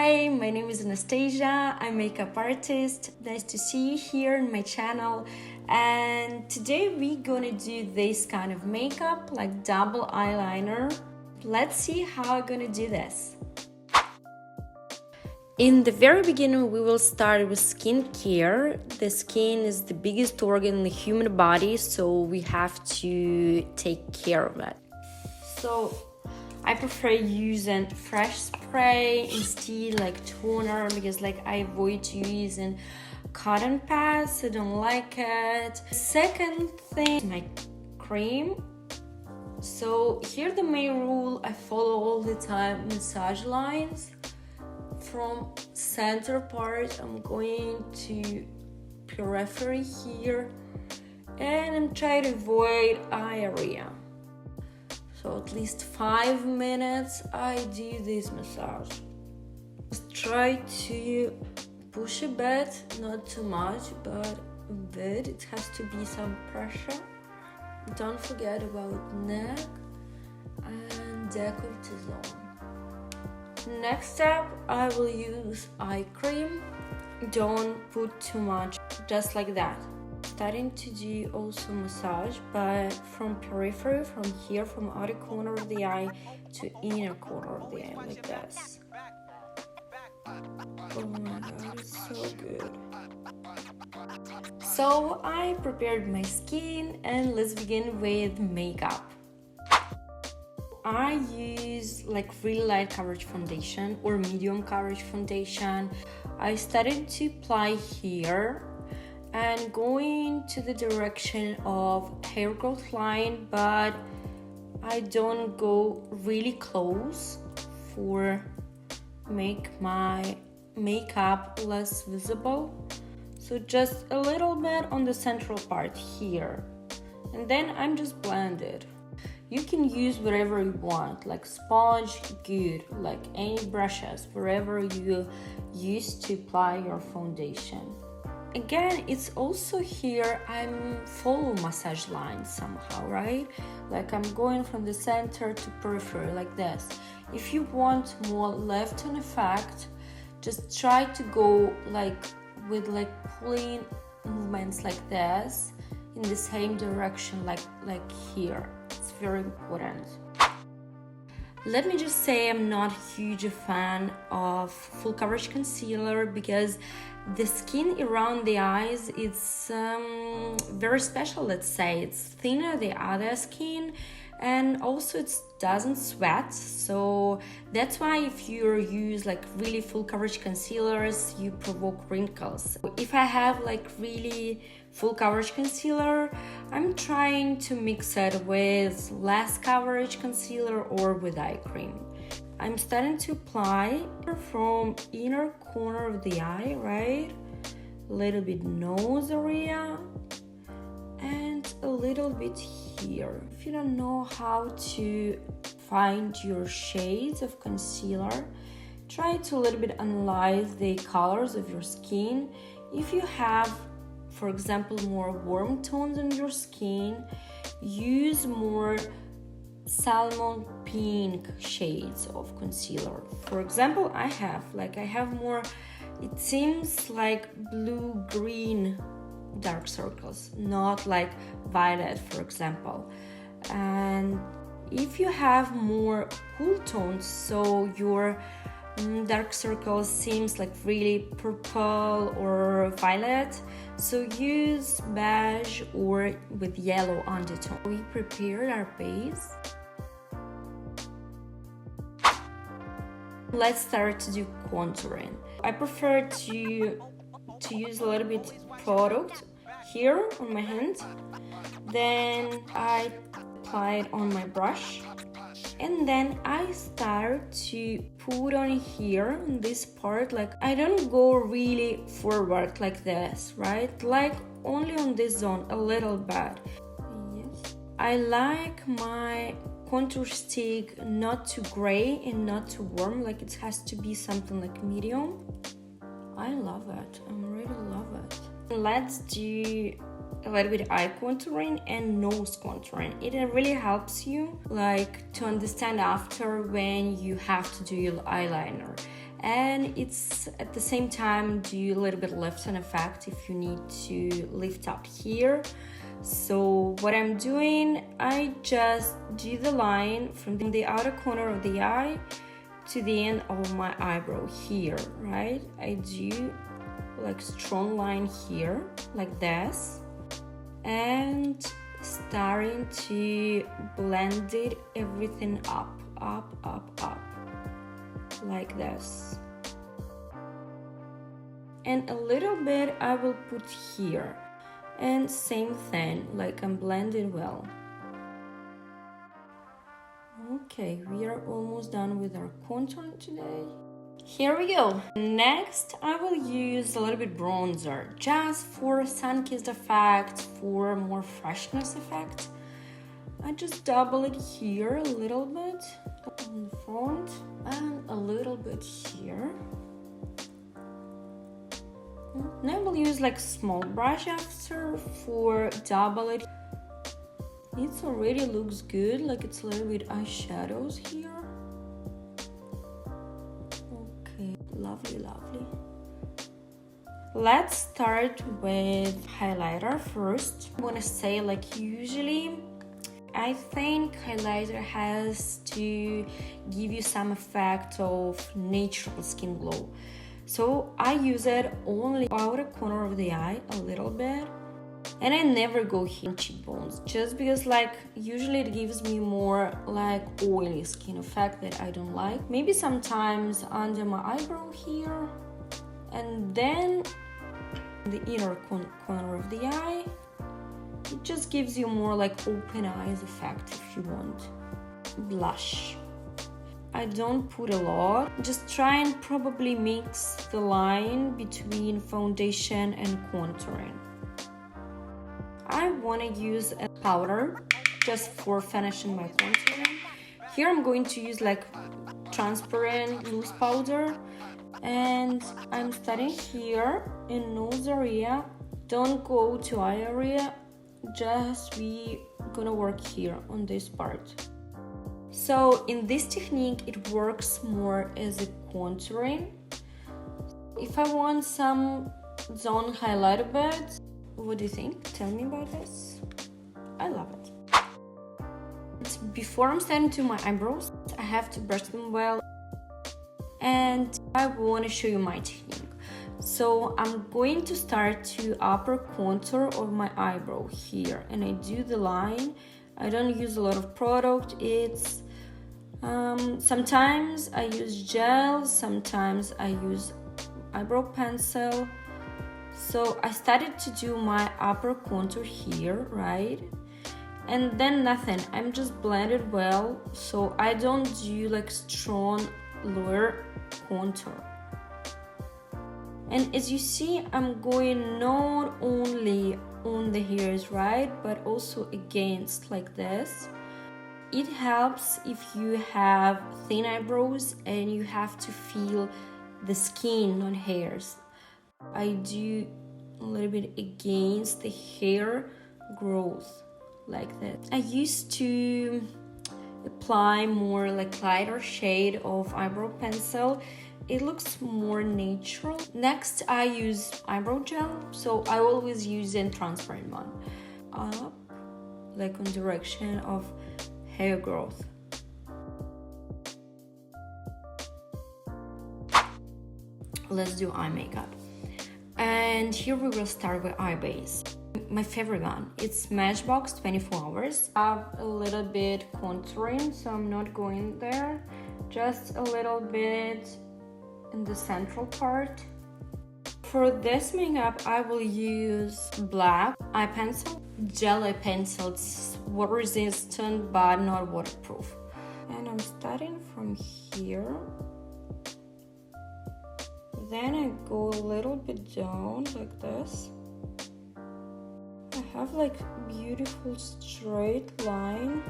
Hi, my name is Anastasia. I'm a makeup artist. Nice to see you here on my channel. And today we're gonna do this kind of makeup, like double eyeliner. Let's see how I'm gonna do this. In the very beginning, we will start with skincare. The skin is the biggest organ in the human body, so we have to take care of it. So I prefer using fresh spray instead like toner because I avoid using cotton pads. I don't like it. Second thing, my cream. So here the main rule I follow all the time: massage lines. From center part, I'm going to periphery here, and I'm trying to avoid eye area. So at least 5 minutes I do this massage. Just try to push a bit, not too much, but a bit. It has to be some pressure. Don't forget about neck and décolleté zone. Next step, I will use eye cream. Don't put too much, just like that. Starting to do also massage, but from periphery, from here, from outer corner of the eye to inner corner of the eye, like this. Oh my god, it's so good. So I prepared my skin, and let's begin with makeup. I use really light coverage foundation or medium coverage foundation. I started to apply here and going to the direction of hair growth line, but I don't go really close for make my makeup less visible. So just a little bit on the central part here, and then I'm just blended. You can use whatever you want, like sponge, good, like any brushes, wherever you use to apply your foundation. Again, it's also here I'm follow massage lines somehow, right? Like I'm going from the center to periphery like this. If you want more left-on effect, just try to go with pulling movements like this in the same direction, like here. It's very important. Let me just say I'm not a huge fan of full coverage concealer because the skin around the eyes is very special, let's say. It's thinner than the other skin, and also it doesn't sweat. So that's why if you use really full coverage concealers, you provoke wrinkles. If I have really full coverage concealer, I'm trying to mix it with less coverage concealer or with eye cream. I'm starting to apply from inner corner of the eye, right? A little bit nose area and a little bit here. If you don't know how to find your shades of concealer, try to a little bit analyze the colors of your skin. If you have, for example, more warm tones on your skin, use more salmon pink shades of concealer. For example, I have more, it seems like blue-green dark circles, not like violet, for example. And if you have more cool tones, so your dark circles seems really purple or violet, so use beige or with yellow undertone. We prepared our base. Let's start to do contouring. I prefer to use a little bit product here on my hand, then I apply it on my brush, and then I start to put on here on this part. I don't go really forward like this, right? Only on this zone a little bit. Yes, I like my contour stick not too gray and not too warm, it has to be something medium. I love it. I really love it. Let's do a little bit eye contouring and nose contouring. It really helps you to understand after when you have to do your eyeliner. and it's at the same time do a little bit lift and effect if you need to lift up here. So what I'm doing, I just do the line from the outer corner of the eye to the end of my eyebrow here, right? I do like strong line here like this, and starting to blend it everything up like this, and a little bit I will put here, and same thing, like I'm blending well. Okay, we are almost done with our contouring today. Here we go. Next, I will use a little bit bronzer, just for sun-kissed effect, for more freshness effect. I just double it here a little bit on the front and a little bit here. And I will use like small brush after for double it. It already looks good, like it's a little bit eyeshadows here. Okay, lovely. Let's start with highlighter first. I want to say, like, usually I think highlighter has to give you some effect of natural skin glow. So I use it only outer corner of the eye a little bit, and I never go here on cheekbones, just because like usually it gives me more like oily skin effect that I don't like. Maybe sometimes under my eyebrow here, and then the inner corner of the eye. It just gives you more like open eyes effect if you want. Blush. I don't put a lot. Just try and probably mix the line between foundation and contouring. I want to use a powder just for finishing my contouring. Here I'm going to use like transparent loose powder, and I'm starting here in nose area. Don't go to eye area, just we gonna work here on this part. So in this technique it works more as a contouring. If I want some zone highlight a bit, what do you think? Tell me about this. I love it. Before I'm starting to my eyebrows, I have to brush them well, and I want to show you my technique. So I'm going to start to upper contour of my eyebrow here, and I do the line. I don't use a lot of product. It's sometimes I use gel, sometimes I use eyebrow pencil. So I started to do my upper contour here, right? And then nothing, I'm just blended well, so I don't do like strong lower contour. And as you see, I'm going not only on the hairs, right, but also against like this. It helps if you have thin eyebrows and you have to feel the skin on hairs. I do a little bit against the hair growth like that. I used to apply more like lighter shade of eyebrow pencil. It looks more natural. Next, I use eyebrow gel, so I always use a transparent one. Up, like on direction of hair growth. Let's do eye makeup. And here we will start with eye base. My favorite one, it's Smashbox 24 Hours. I have a little bit contouring, so I'm not going there. Just a little bit in the central part. For this makeup, I will use black eye pencil. Gel eye pencil, it's water resistant but not waterproof. And I'm starting from here. Then I go a little bit down like this. I have like beautiful straight line.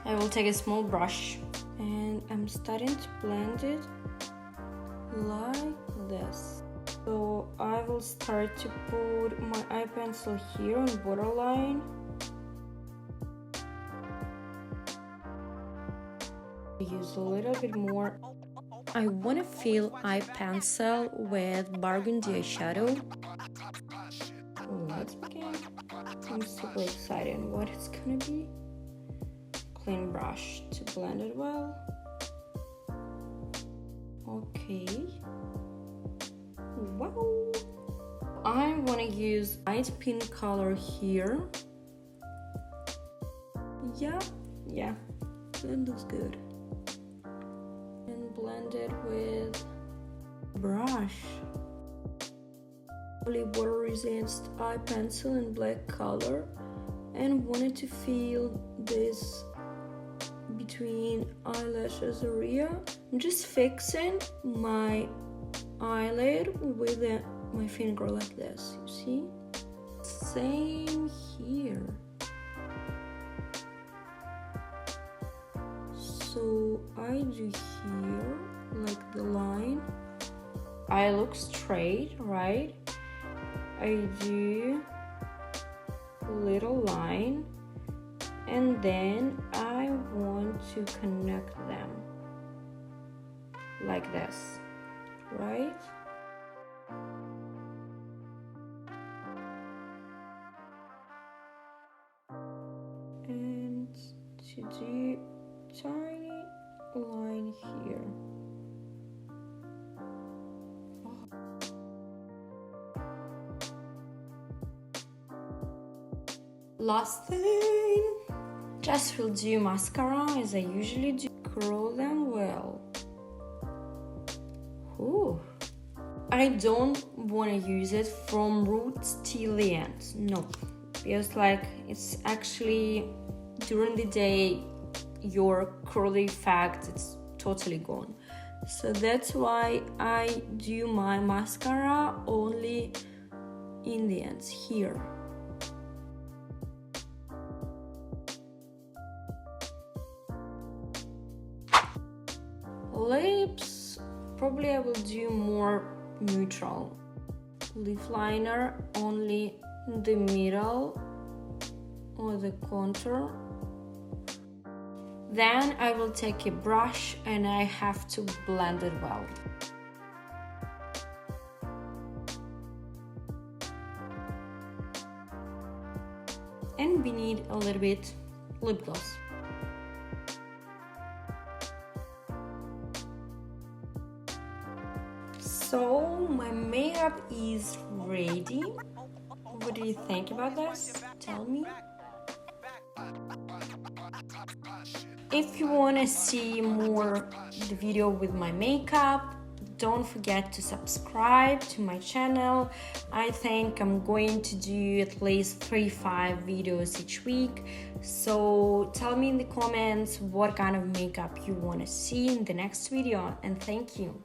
I will take a small brush and I'm starting to blend it like this. So I will start to put my eye pencil here on borderline. Use a little bit more I want to fill eye pencil with burgundy eyeshadow. Let's begin. I'm super excited what it's gonna be. Clean brush to blend it well. Okay. Wow. I want to use light pink color here. Yeah, that looks good. And blend it with brush. Water resist eye pencil in black color, and wanted to feel this between eyelashes area. I'm just fixing my eyelid with my finger like this, you see? Same here. So I do here, like the line. I look straight, right? I do a little line, and then I want to connect them like this, right? And to do tiny line here. Last thing, just will do mascara as I usually do. Curl them well. Ooh. I don't want to use it from roots till the end. No, because like it's actually during the day your curly effect it's totally gone. So that's why I do my mascara only in the ends here. Lips, probably I will do more neutral. Lip liner only in the middle or the contour. Then I will take a brush and I have to blend it well. And we need a little bit lip gloss. So my makeup is ready. What do you think about this? Tell me. If you want to see more the video with my makeup, don't forget to subscribe to my channel. I think I'm going to do at least 3-5 videos each week. So tell me in the comments what kind of makeup you want to see in the next video, and thank you.